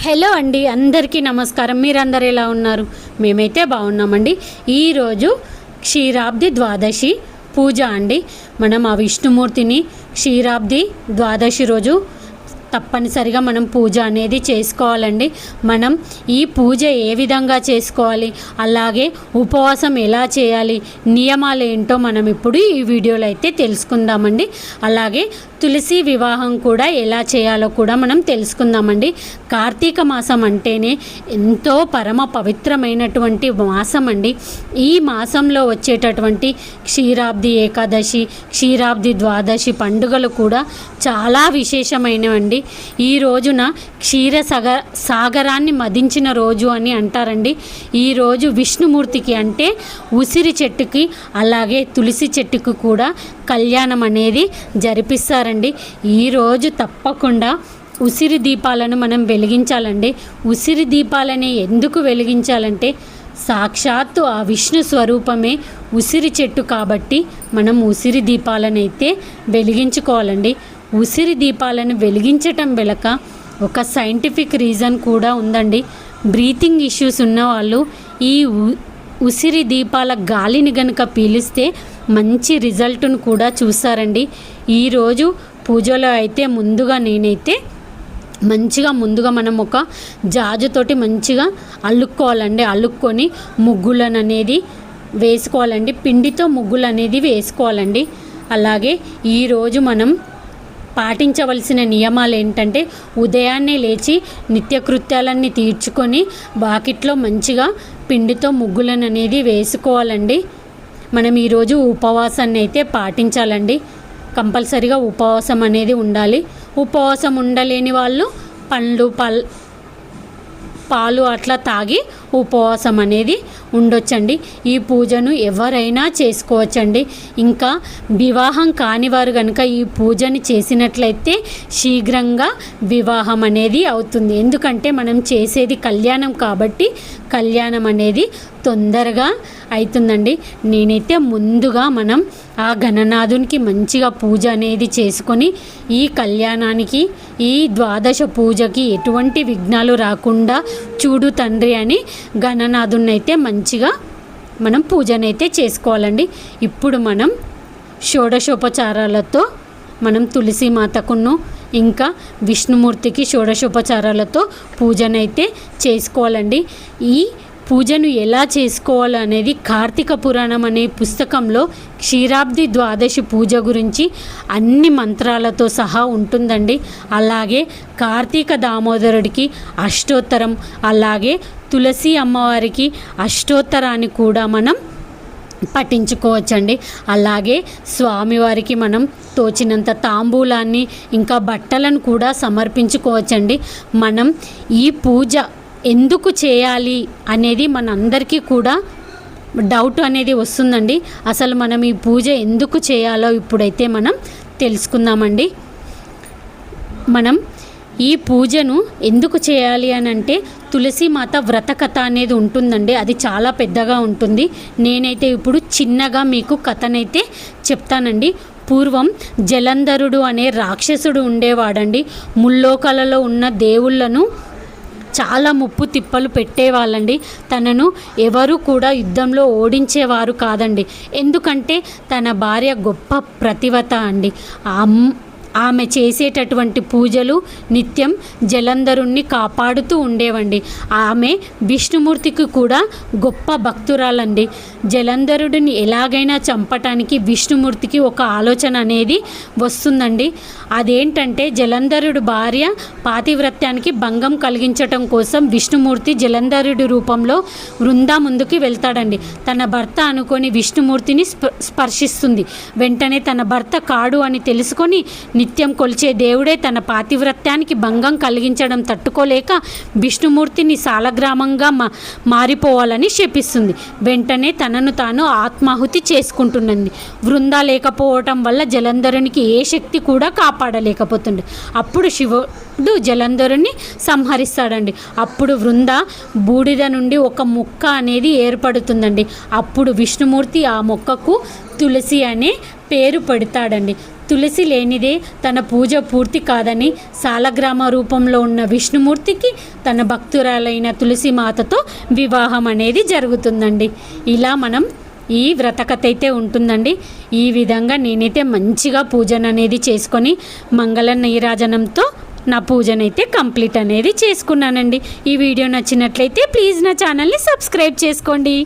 Hello అండి, అందరికీ నమస్కారం. మీరందరూ ఎలా ఉన్నారు? మేమైతే బాగున్నామండి. ఈరోజు క్షీరాబ్ది ద్వాదశి పూజ అండి. మనం ఆ విష్ణుమూర్తిని క్షీరాబ్ది ద్వాదశి రోజు తప్పనిసరిగా మనం పూజ అనేది చేసుకోవాలండి. మనం ఈ పూజ ఏ విధంగా చేసుకోవాలి, అలాగే ఉపవాసం ఎలా చేయాలి, నియమాలు ఏంటో మనం ఇప్పుడు ఈ వీడియోలో అయితే తెలుసుకుందామండి. అలాగే తులసి వివాహం కూడా ఎలా చేయాలో కూడా మనం తెలుసుకుందామండి. కార్తీక మాసం అంటేనే ఎంతో పరమ పవిత్రమైనటువంటి మాసం అండి. ఈ మాసంలో వచ్చేటటువంటి క్షీరాబ్ది ఏకాదశి, క్షీరాబ్ది ద్వాదశి పండుగలు కూడా చాలా విశేషమైనవండి. ఈ రోజున సాగరాన్ని మదించిన రోజు అని అంటారండి. ఈరోజు విష్ణుమూర్తికి అంటే ఉసిరి చెట్టుకి అలాగే తులసి చెట్టుకు కూడా కళ్యాణం అనేది జరిపిస్తారండి. ఈరోజు తప్పకుండా ఉసిరి దీపాలను మనం వెలిగించాలండి. ఉసిరి దీపాలని ఎందుకు వెలిగించాలంటే సాక్షాత్తు ఆ విష్ణు స్వరూపమే ఉసిరి చెట్టు కాబట్టి మనం ఉసిరి దీపాలను అయితే వెలిగించుకోవాలండి. ఉసిరి దీపాలను వెలిగించటం వెలక ఒక సైంటిఫిక్ రీజన్ కూడా ఉందండి. బ్రీతింగ్ ఇష్యూస్ ఉన్నవాళ్ళు ఈ ఉసిరి దీపాల గాలిని గనుక పీలిస్తే మంచి రిజల్ట్ను కూడా చూస్తారండి. ఈరోజు పూజలో అయితే నేనైతే ముందుగా మనం ఒక జాజుతోటి మంచిగా అల్లుక్కోవాలండి. అల్లుక్కొని ముగ్గులను అనేది వేసుకోవాలండి. పిండితో ముగ్గులు అనేది వేసుకోవాలండి. అలాగే ఈరోజు మనం పాటించవలసిన నియమాలు ఏంటంటే ఉదయాన్నే లేచి నిత్యకృత్యాలన్నీ తీర్చుకొని వాకిట్లో మంచిగా పిండితో ముగ్గులను అనేది వేసుకోవాలండి. మనం ఈరోజు ఉపవాసాన్ని అయితే పాటించాలండి. కంపల్సరిగా ఉపవాసం అనేది ఉండాలి. ఉపవాసం ఉండలేని వాళ్ళు పండ్లు పాలు అట్లా తాగి ఉపవాసం అనేది ఉండొచ్చండి. ఈ పూజను ఎవరైనా చేసుకోవచ్చండి. ఇంకా వివాహం కానివారు కనుక ఈ పూజని చేసినట్లయితే శీఘ్రంగా వివాహం అనేది అవుతుంది. ఎందుకంటే మనం చేసేది కళ్యాణం కాబట్టి కళ్యాణం అనేది తొందరగా అవుతుందండి. నేనైతే ముందుగా మనం ఆ గణనాథునికి మంచిగా పూజ అనేది చేసుకొని ఈ కళ్యాణానికి ఈ ద్వాదశ పూజకి ఎటువంటి విఘ్నాలు రాకుండా చూడు తండ్రి అని గణనాథుని అయితే మంచిగా మనం పూజనైతే చేసుకోవాలండి. ఇప్పుడు మనం షోడశోపచారాలతో మనం తులసి మాతకును ఇంకా విష్ణుమూర్తికి షోడశోపచారాలతో పూజనైతే చేసుకోవాలండి. ఈ పూజను ఎలా చేసుకోవాలో అనేది కార్తీక పురాణం అనే పుస్తకంలో క్షీరాబ్ది ద్వాదశి పూజ గురించి అన్ని మంత్రాలతో సహా ఉంటుందండి. అలాగే కార్తీక దామోదరుడికి అష్టోత్తరం, అలాగే తులసి అమ్మవారికి అష్టోత్తరాన్ని కూడా మనం పఠించుకోవచ్చండి. అలాగే స్వామివారికి మనం తోచినంత తాంబూలాన్ని ఇంకా బట్టలను కూడా సమర్పించుకోవచ్చండి. మనం ఈ పూజ ఎందుకు చేయాలి అనేది మనందరికీ కూడా డౌట్ అనేది వస్తుందండి. అసలు మనం ఈ పూజ ఎందుకు చేయాలో ఇప్పుడైతే మనం తెలుసుకుందామండి. మనం ఈ పూజను ఎందుకు చేయాలి అని అంటే తులసీమాత వ్రత కథ అనేది ఉంటుందండి. అది చాలా పెద్దగా ఉంటుంది. నేనైతే ఇప్పుడు చిన్నగా మీకు కథనైతే చెప్తానండి. పూర్వం జలంధరుడు అనే రాక్షసుడు ఉండేవాడండి. ముల్లోకాలలో ఉన్న దేవుళ్ళను చాలా ముప్పు తిప్పలు పెట్టేవాళ్ళండి. తనను ఎవరు కూడా యుద్ధంలో ఓడించేవారు కాదండి. ఎందుకంటే తన భార్య గొప్ప ప్రతివత అండి. ఆమె చేసేటటువంటి పూజలు నిత్యం జలంధరుణ్ణి కాపాడుతూ ఉండేవండి. ఆమె విష్ణుమూర్తికి కూడా గొప్ప భక్తురాలండి. జలంధరుడిని ఎలాగైనా చంపటానికి విష్ణుమూర్తికి ఒక ఆలోచన అనేది వస్తుందండి. అదేంటంటే జలంధరుడు భార్య పాతివ్రత్యానికి భంగం కలిగించటం కోసం విష్ణుమూర్తి జలంధరుడి రూపంలో వృందా ముందుకి వెళ్తాడండి. తన భర్త అనుకొని విష్ణుమూర్తిని స్పర్శిస్తుంది. వెంటనే తన భర్త కాడు అని తెలుసుకొని నిత్యం కొలిచే దేవుడే తన పాతివ్రత్యానికి భంగం కలిగించడం తట్టుకోలేక విష్ణుమూర్తిని సాలగ్రామంగా మారిపోవాలని శపిస్తుంది. వెంటనే తనను తాను ఆత్మాహుతి చేసుకుంటున్నది. వృందా లేకపోవటం వల్ల జలంధరునికి ఏ శక్తి కూడా కాపాడలేకపోతుంది. అప్పుడు జలంధరుని సంహరిస్తాడండి. అప్పుడు వృంద బూడిద నుండి ఒక మొక్క అనేది ఏర్పడుతుందండి. అప్పుడు విష్ణుమూర్తి ఆ మొక్కకు తులసి అనే పేరు పెడతాడండి. తులసి లేనిదే తన పూజ పూర్తి కాదని సాలగ్రామ రూపంలో ఉన్న విష్ణుమూర్తికి తన భక్తురాలైన తులసి మాతతో వివాహం అనేది జరుగుతుందండి. ఇలా మనం ఈ వ్రతకథ అయితే ఉంటుందండి. ఈ విధంగా నేనైతే మంచిగా పూజన అనేది చేసుకొని మంగళ నీరాజనంతో నా పూజనైతే కంప్లీట్ అనేది చేసుకున్నానండి. ఈ వీడియో నచ్చినట్లయితే ప్లీజ్ నా ఛానల్ని సబ్స్క్రైబ్ చేసుకోండి.